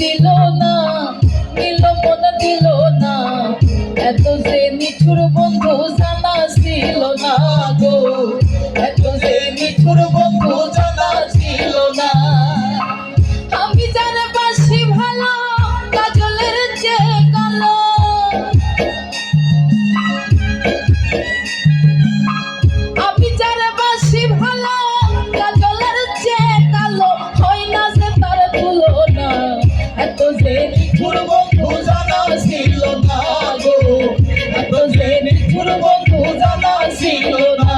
দিল না দিল মন দিল না, এত যে নিঠুর বন্ধু জানা ছিল না গো, এত যে নিঠুর বন্ধু জানা ছিল না। আমি জানে বাসি ভালো কাজলের চেয়ে কালো, আমি জানে বাসি ভালো কাজলের চেয়ে কালো, হয় না যে তার তুলনা, এত যে নিঠুর বন্ধু জানা ছিল না গো, এত যে নিঠুর বন্ধু জানা ছিল না।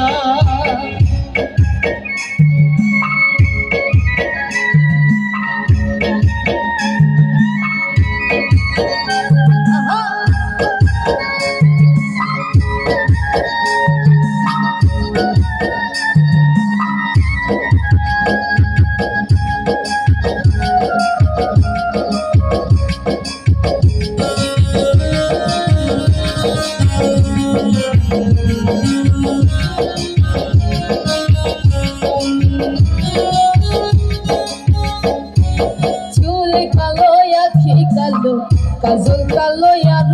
কাজল কালো আর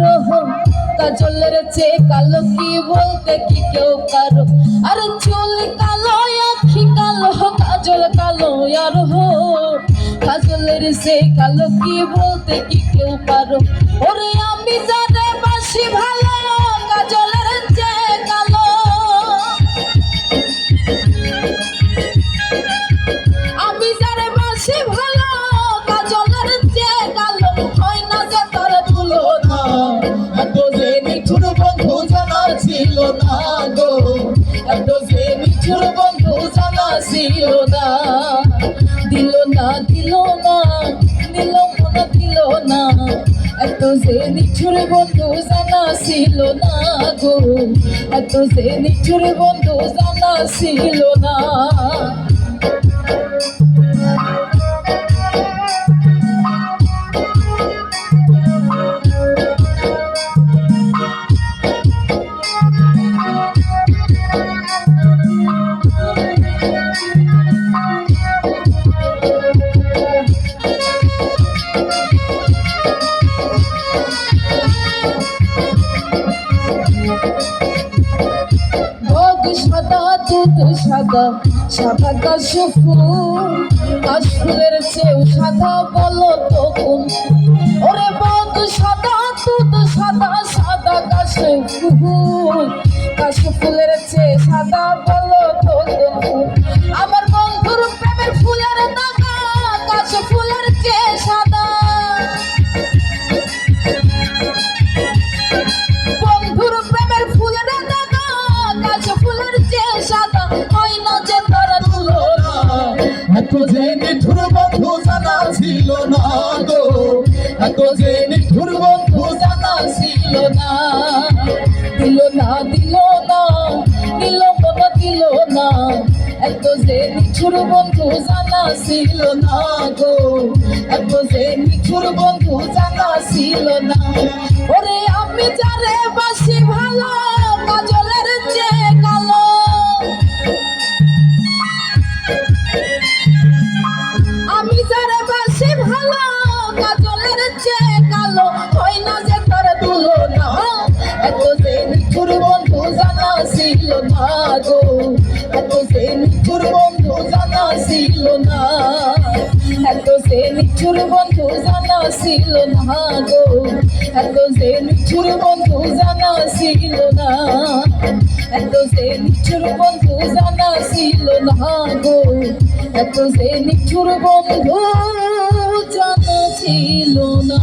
কাজলের চেয়ে কালো কি বলতে কি কেউ কারো, আর চুল কালো আখি কালো কাজল কালো আর কাজলের চেয়ে কালো কি বলতে কি কেউ কারো। ওরে আমি জানে বাসি ভালো কাজলের চেয়ে কালো, আমি জানে বাসি ভালো কাজলের চেয়ে কালো, হয় না যে তার তুলনা, এত যে নিঠুর বন্ধু জানা ছিল না গো, এত যে নিঠুর বন্ধু জানা ছিল না। দিল না দিল না দিল মন দিল না, এত যে নিঠুর বন্ধু জানা ছিল না গো, এত যে নিঠুর বন্ধু জানা ছিল না। সাদা দুধ সাদা সাদা কাশফুল, কাশফুলের চেয়েও সাদা বলো তো কোন, ওরে বন্ধ সাদা দুধ সাদা সাদা কাশফুল, কাশফুলের চেয়ে সাদা বলো তো কোন, আমার বন্ধুর প্রেমের ফুলের দাগা কাশফুলের চেয়ে সাদা, বন্ধুর প্রেমের ফুলের দাগা কাশফুলের চেয়ে সাদা, হয় না যে তার তুলনা, এত যে নিঠুর বন্ধু জানা ছিল না গো, এত যে নিঠুর বন্ধু জানা ছিল না। দিল না দিল না দিল মন দিল না, এত যে নিঠুর বন্ধু জানা ছিল না গো, এত যে নিঠুর বন্ধু জানা ছিল না। ওরে আমি যারে বাসি ভালো কাজলের চেয়ে কালো, আমি যারে বাসি ভালো কাজলের চেয়ে কালো, হয় না যে তার তুলনা, এত যে নিঠুর বন্ধু জানা ছিল না গো, এত যে নিঠুর বন্ধু জানা ছিল না, এত যে নিঠুর বন্ধু জানা ছিল না গো, এত যে নিঠুর বন্ধু জানা ছিল না, এত যে নিঠুর বন্ধু জানা ছিল না গো, এত যে নিঠুর বন্ধু জানা ছিল না।